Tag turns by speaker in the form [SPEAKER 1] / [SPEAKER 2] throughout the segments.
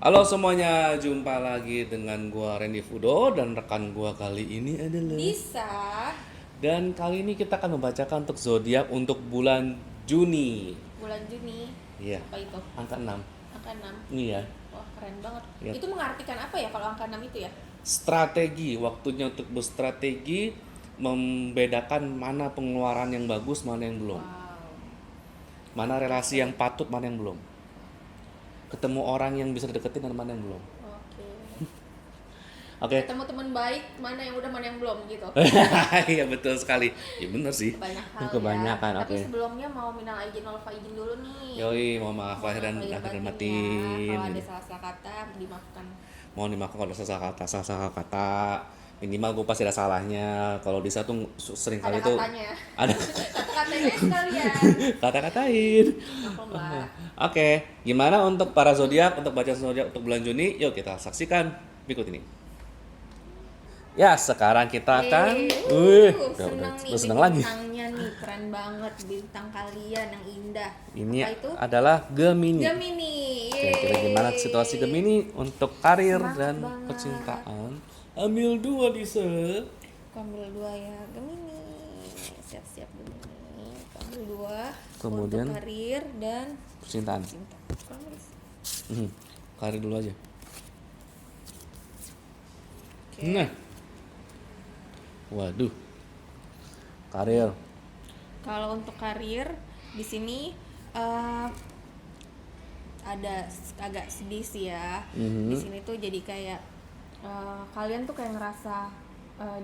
[SPEAKER 1] Halo semuanya, jumpa lagi dengan gua Randy Fudo dan rekan gua kali ini adalah.
[SPEAKER 2] Bisa.
[SPEAKER 1] Dan kali ini kita akan membacakan untuk zodiak untuk bulan Juni.
[SPEAKER 2] Bulan Juni.
[SPEAKER 1] Iya,
[SPEAKER 2] Apa itu?
[SPEAKER 1] angka 6.
[SPEAKER 2] Angka 6.
[SPEAKER 1] Iya,
[SPEAKER 2] Wah, keren banget.
[SPEAKER 1] iya.
[SPEAKER 2] Itu mengartikan apa ya kalau angka 6 itu ya?
[SPEAKER 1] Strategi, waktunya untuk berstrategi, membedakan mana pengeluaran yang bagus, mana yang belum.
[SPEAKER 2] Wow.
[SPEAKER 1] Mana relasi yang patut, mana yang belum. Ketemu orang yang bisa dideketin dan mana yang belum.
[SPEAKER 2] Oke.
[SPEAKER 1] Oke.
[SPEAKER 2] Ketemu teman baik, mana yang udah, mana yang belum gitu.
[SPEAKER 1] Iya betul sekali. Iya bener sih.
[SPEAKER 2] Banyak hal
[SPEAKER 1] Kebanyakan,
[SPEAKER 2] ya. Tapi
[SPEAKER 1] oke.
[SPEAKER 2] sebelumnya mau minal aijin wal faizin dulu nih.
[SPEAKER 1] Yoi, mohon maaf
[SPEAKER 2] Mohon
[SPEAKER 1] lahir
[SPEAKER 2] maaf
[SPEAKER 1] dan
[SPEAKER 2] lahir
[SPEAKER 1] akhir dan
[SPEAKER 2] batin ya.
[SPEAKER 1] batin.
[SPEAKER 2] Kalau ada salah-salah kata dimaafkan.
[SPEAKER 1] Mohon dimaafkan kalau ada salah kata. Minimal gue pasti ada salahnya. Kalau bisa tuh sering
[SPEAKER 2] Ada
[SPEAKER 1] kali tuh
[SPEAKER 2] katanya.
[SPEAKER 1] ada
[SPEAKER 2] Kata-katanya sekalian.
[SPEAKER 1] kata-katain.
[SPEAKER 2] Maklum Mbak.
[SPEAKER 1] Oke, gimana untuk para zodiak untuk baca zodiak untuk bulan Juni? Yuk kita saksikan berikut ini. Ya, sekarang kita akan
[SPEAKER 2] Seneng nih
[SPEAKER 1] seneng lagi.
[SPEAKER 2] bintangnya nih, keren banget bintang kalian yang indah.
[SPEAKER 1] Ini
[SPEAKER 2] Apa itu?
[SPEAKER 1] adalah Gemini.
[SPEAKER 2] Gemini.
[SPEAKER 1] Oke, kira gimana situasi Gemini untuk karir
[SPEAKER 2] Semangat
[SPEAKER 1] dan
[SPEAKER 2] banget.
[SPEAKER 1] percintaan? Ambil dua Lisa.
[SPEAKER 2] Ambil dua ya, Gemini. Siap-siap Gemini. Ambil dua.
[SPEAKER 1] Kemudian
[SPEAKER 2] untuk karir dan
[SPEAKER 1] percintaan.
[SPEAKER 2] cinta. Promise.
[SPEAKER 1] Karir dulu aja.
[SPEAKER 2] Oke.
[SPEAKER 1] Nah, waduh, karir.
[SPEAKER 2] Kalau untuk karir di sini eh, ada agak sedih sih ya. Di sini tuh jadi kayak kalian tuh kayak ngerasa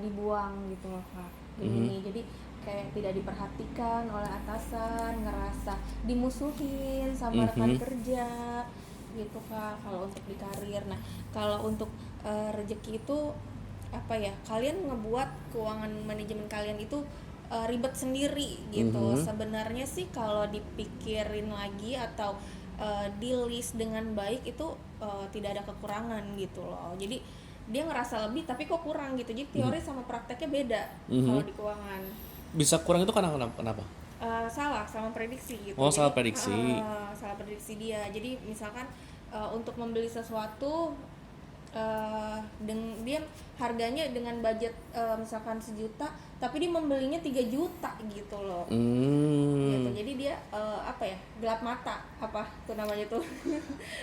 [SPEAKER 2] dibuang gitu loh Kak. Ini jadi kayak tidak diperhatikan oleh atasan, ngerasa dimusuhin sama rekan kerja gitu Kak kalau untuk di karir. Nah, kalau untuk rezeki itu apa ya? Kalian ngebuat keuangan manajemen kalian itu ribet sendiri gitu. Sebenarnya sih kalau dipikirin lagi atau di list dengan baik itu tidak ada kekurangan gitu loh. Jadi dia ngerasa lebih tapi kok kurang gitu. Jadi teori sama prakteknya beda kalau di keuangan.
[SPEAKER 1] Bisa kurang itu karena kenapa?
[SPEAKER 2] Salah sama prediksi gitu.
[SPEAKER 1] Oh, salah
[SPEAKER 2] Jadi
[SPEAKER 1] prediksi.
[SPEAKER 2] salah prediksi dia. Jadi misalkan untuk membeli sesuatu dia harganya dengan budget misalkan 1 juta tapi dia membelinya 3 juta gitu loh. Gitu. Jadi dia apa ya, gelap mata apa tuh namanya tuh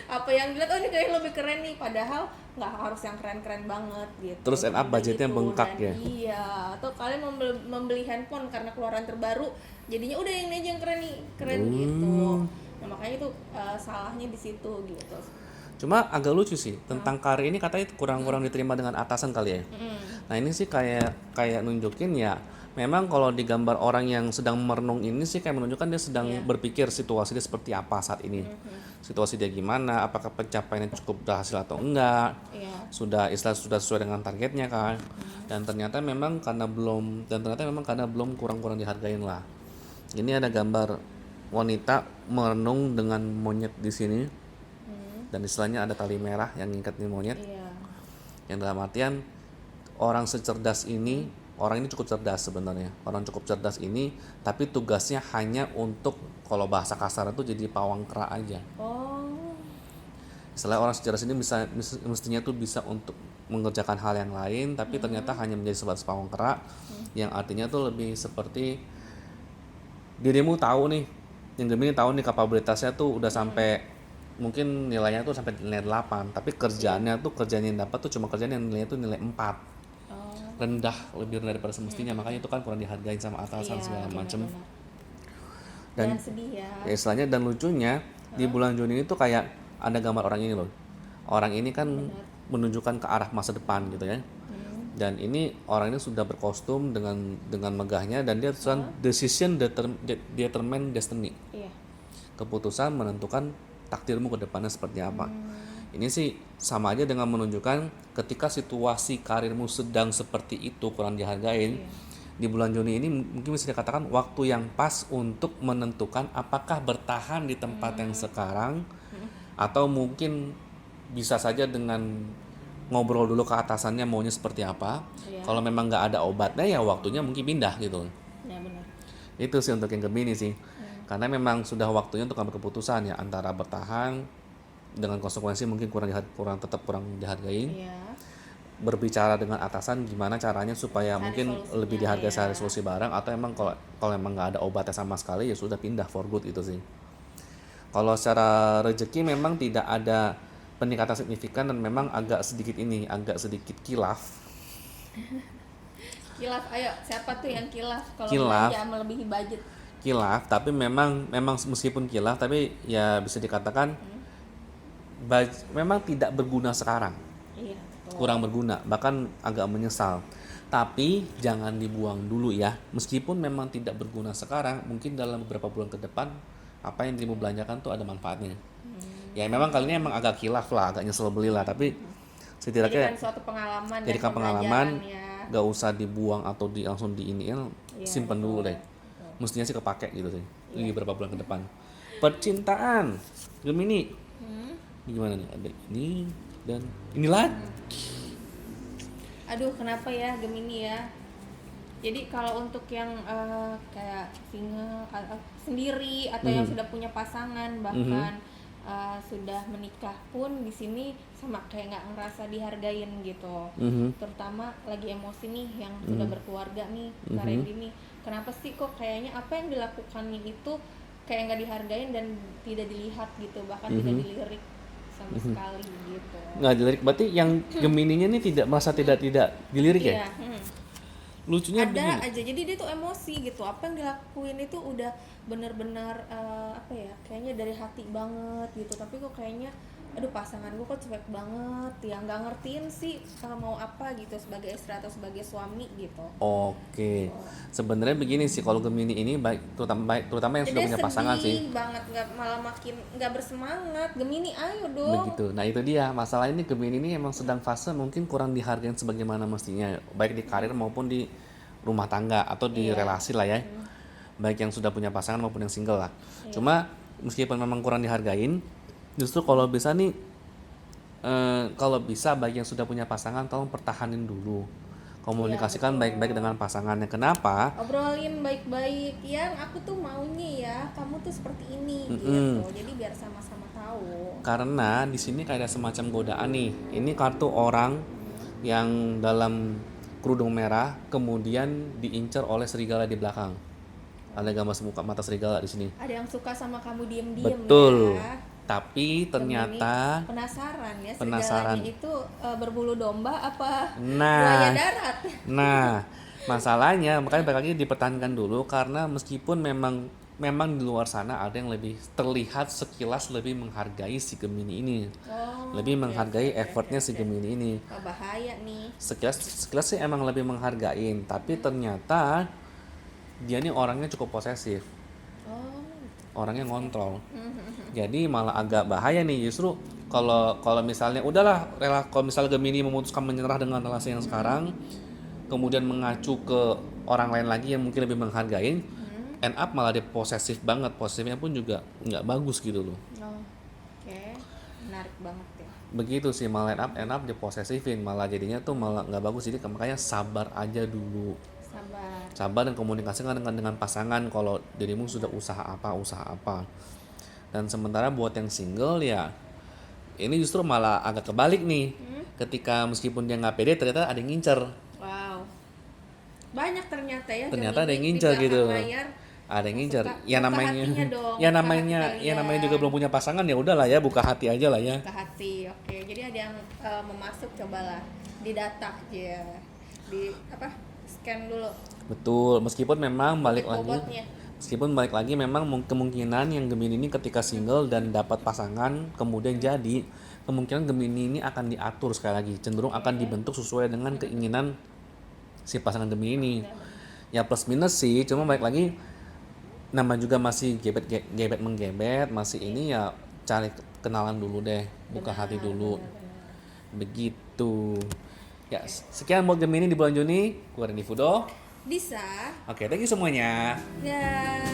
[SPEAKER 2] apa yang dilihat, oh ini kayak lebih keren nih, padahal nggak harus yang keren-keren banget gitu.
[SPEAKER 1] Terus end up budgetnya
[SPEAKER 2] Gitu.
[SPEAKER 1] bengkak
[SPEAKER 2] Dan
[SPEAKER 1] ya.
[SPEAKER 2] iya, atau kalian membeli handphone karena keluaran terbaru jadinya udah yang ini aja yang keren gitu. Nah makanya itu salahnya di situ gitu.
[SPEAKER 1] Cuma agak lucu sih tentang karir ini, katanya kurang-kurang diterima dengan atasan kali ya. Nah ini sih kayak nunjukin ya, memang kalau digambar orang yang sedang merenung ini sih kayak menunjukkan dia sedang berpikir situasi dia seperti apa saat ini. Situasi dia gimana, apakah pencapaiannya cukup berhasil atau enggak.
[SPEAKER 2] Iya.
[SPEAKER 1] Sudah sesuai dengan targetnya kan. Dan ternyata memang karena belum kurang-kurang dihargain lah. Ini ada gambar wanita merenung dengan monyet di sini. Dan istilahnya ada tali merah yang ngikat di monyet.
[SPEAKER 2] Iya.
[SPEAKER 1] Yang dalam artian orang secerdas ini, orang ini cukup cerdas sebenarnya. Orang cukup cerdas ini, tapi tugasnya hanya untuk, kalau bahasa kasar itu jadi pawang kera aja.
[SPEAKER 2] Oh.
[SPEAKER 1] Istilah orang secerdas ini mestinya tuh bisa untuk mengerjakan hal yang lain, tapi ternyata hanya menjadi sebatas pawang kera, yang artinya tuh lebih seperti dirimu tahu nih, yang Gemini tahu nih kapabilitasnya tuh udah sampai mungkin nilainya tuh sampai nilai 8, tapi kerjaan yang dapat tuh cuma kerjaan yang nilainya tuh nilai 4.
[SPEAKER 2] Oh.
[SPEAKER 1] Rendah, lebih rendah daripada semestinya, makanya itu kan kurang dihargain sama atasan
[SPEAKER 2] Iya,
[SPEAKER 1] segala macem.
[SPEAKER 2] benar-benar.
[SPEAKER 1] Dan
[SPEAKER 2] sedih ya.
[SPEAKER 1] istilahnya dan lucunya di bulan Juni ini tuh kayak ada gambar orang ini loh. Orang ini kan menunjukkan ke arah masa depan gitu ya. Dan ini orang ini sudah berkostum dengan megahnya, dan dia tulisan decision determine destiny.
[SPEAKER 2] Iya.
[SPEAKER 1] Keputusan menentukan takdirmu ke depannya seperti apa. Ini sih sama aja dengan menunjukkan ketika situasi karirmu sedang seperti itu, kurang dihargain. Di bulan Juni ini mungkin bisa dikatakan waktu yang pas untuk menentukan apakah bertahan di tempat yang sekarang, atau mungkin bisa saja dengan ngobrol dulu ke atasannya maunya seperti apa.
[SPEAKER 2] Iya.
[SPEAKER 1] Kalau memang nggak ada obatnya ya waktunya mungkin pindah gitu.
[SPEAKER 2] Ya benar.
[SPEAKER 1] Itu sih untuk yang Gemini sih. Karena memang sudah waktunya untuk ambil keputusan ya, antara bertahan dengan konsekuensi mungkin tetap kurang dihargain.
[SPEAKER 2] Iya.
[SPEAKER 1] Berbicara dengan atasan gimana caranya supaya
[SPEAKER 2] Cari
[SPEAKER 1] mungkin
[SPEAKER 2] solusinya,
[SPEAKER 1] lebih dihargai,
[SPEAKER 2] ya.
[SPEAKER 1] cari solusi barang, atau emang kalau emang nggak ada obatnya sama sekali ya sudah pindah for good gitu sih. Kalau secara rezeki memang tidak ada peningkatan signifikan dan memang agak sedikit kilaf.
[SPEAKER 2] Kilaf, ayo siapa tuh yang kilaf kalau
[SPEAKER 1] Kilaf.
[SPEAKER 2] belanja melebihi budget?
[SPEAKER 1] Kilaf, tapi memang meskipun kilaf tapi ya bisa dikatakan memang tidak berguna sekarang.
[SPEAKER 2] Iya, betul.
[SPEAKER 1] Kurang berguna, bahkan agak menyesal. Tapi jangan dibuang dulu ya. Meskipun memang tidak berguna sekarang, mungkin dalam beberapa bulan ke depan apa yang dirimu belanjakan tuh ada manfaatnya. Ya memang kali ini emang agak kilaf lah, agak nyesel beli lah, tapi setidaknya
[SPEAKER 2] Jadikan suatu pengalaman dan
[SPEAKER 1] jadikan pengalaman,
[SPEAKER 2] pembelajaran ya.
[SPEAKER 1] gak usah dibuang atau langsung diiniin,
[SPEAKER 2] Iya,
[SPEAKER 1] simpen
[SPEAKER 2] betul.
[SPEAKER 1] dulu deh. Mestinya sih kepake gitu sih. Ini beberapa bulan ke depan. Percintaan Gemini gimana nih? Ada ini dan ini lagi.
[SPEAKER 2] Aduh, kenapa ya Gemini ya? Jadi kalau untuk yang kayak single sendiri atau yang sudah punya pasangan bahkan sudah menikah pun di sini sama kayak nggak ngerasa dihargain gitu. Terutama lagi emosi nih yang sudah berkeluarga nih, Kak Randy nih. Kenapa sih kok kayaknya apa yang dilakukannya itu kayak nggak dihargain dan tidak dilihat gitu, bahkan tidak dilirik sama sekali gitu.
[SPEAKER 1] Nggak dilirik, berarti yang Gemininya ini tidak merasa tidak dilirik ya?
[SPEAKER 2] Iya,
[SPEAKER 1] Lucunya
[SPEAKER 2] ada
[SPEAKER 1] begini.
[SPEAKER 2] aja, jadi dia tuh emosi gitu, apa yang dilakuin itu udah benar-benar apa ya, kayaknya dari hati banget gitu, tapi kok kayaknya aduh pasangan gue kok cuek banget ya, nggak ngertiin sih mau apa gitu sebagai istri atau sebagai suami gitu.
[SPEAKER 1] Oke. Sebenarnya begini sih, kalau Gemini ini terutama yang
[SPEAKER 2] Jadi
[SPEAKER 1] sudah punya pasangan
[SPEAKER 2] sedih
[SPEAKER 1] sih.
[SPEAKER 2] banget, nggak malah makin nggak bersemangat. Gemini ayo dong.
[SPEAKER 1] Begitu. Nah, itu dia. Masalah ini Gemini ini emang sedang fase mungkin kurang dihargai sebagaimana mestinya, baik di karir maupun di rumah tangga atau di relasi lah ya. Baik yang sudah punya pasangan maupun yang single lah. Cuma meskipun memang kurang dihargain, justru kalau bisa nih kalau bisa bagi yang sudah punya pasangan tolong pertahanin dulu. Komunikasikan baik-baik dengan pasangannya. Kenapa?
[SPEAKER 2] Obrolin baik-baik, yang aku tuh maunya ya kamu tuh seperti ini gitu, jadi biar sama-sama tahu.
[SPEAKER 1] Karena di sini kayak ada semacam godaan nih. Ini kartu orang yang dalam kerudung merah kemudian diincar oleh serigala di belakang. Ada gambar mata serigala di sini.
[SPEAKER 2] Ada yang suka sama kamu diem-diem.
[SPEAKER 1] Betul.
[SPEAKER 2] Ya.
[SPEAKER 1] Tapi ternyata
[SPEAKER 2] penasaran ya,
[SPEAKER 1] penasaran.
[SPEAKER 2] segalanya itu berbulu domba apa
[SPEAKER 1] Nah,
[SPEAKER 2] buaya darat.
[SPEAKER 1] masalahnya makanya balik lagi dipertahankan dulu, karena meskipun memang di luar sana ada yang lebih terlihat sekilas lebih menghargai si Gemini ini. Lebih menghargai effortnya si Gemini ini.
[SPEAKER 2] Oh, bahaya nih.
[SPEAKER 1] Sekilas sih emang lebih menghargain, tapi ternyata dia nih orangnya cukup posesif. Orangnya ngontrol. Jadi malah agak bahaya nih justru kalau misalnya udahlah kalau misalnya Gemini memutuskan menyerah dengan relasi yang sekarang, kemudian mengacu ke orang lain lagi yang mungkin lebih menghargain, end up malah dia posesif banget. Posesifnya pun juga nggak bagus gitu loh.
[SPEAKER 2] Oke. Menarik banget ya.
[SPEAKER 1] Begitu sih, malah end up dia posesifin, malah jadinya tuh malah nggak bagus. Jadi makanya sabar aja dulu. Sabar dan komunikasikan dengan pasangan kalau dirimu sudah usaha apa. Dan sementara buat yang single ya ini justru malah agak kebalik nih. Ketika meskipun dia nggak pede, ternyata ada yang ngincer.
[SPEAKER 2] Wow, banyak ternyata ya.
[SPEAKER 1] Ternyata ada yang
[SPEAKER 2] Gemini
[SPEAKER 1] ngincer
[SPEAKER 2] di
[SPEAKER 1] gitu.
[SPEAKER 2] belakang layar.
[SPEAKER 1] Ada yang ngincer.
[SPEAKER 2] Buka hatinya dong,
[SPEAKER 1] ya
[SPEAKER 2] buka
[SPEAKER 1] namanya
[SPEAKER 2] hati
[SPEAKER 1] ya namanya
[SPEAKER 2] kalian.
[SPEAKER 1] juga belum punya pasangan, ya udahlah ya, buka hati aja lah ya.
[SPEAKER 2] Ke hati, oke. Jadi ada yang mau masuk, cobalah di data aja, di scan dulu.
[SPEAKER 1] Betul, meskipun memang balik
[SPEAKER 2] bobotnya.
[SPEAKER 1] lagi memang kemungkinan yang Gemini ini ketika single dan dapat pasangan kemudian jadi, kemungkinan Gemini ini akan diatur sekali lagi, cenderung akan dibentuk sesuai dengan keinginan si pasangan Gemini ini. Ya plus minus sih, cuma balik lagi nama juga masih gebet menggebet, masih ini ya cari kenalan dulu deh, buka hati dulu. Begitu. Ya, sekian buat Gemini di bulan Juni. Gue Randy Fudo.
[SPEAKER 2] Bisa.
[SPEAKER 1] Oke, thank you semuanya.
[SPEAKER 2] Ya.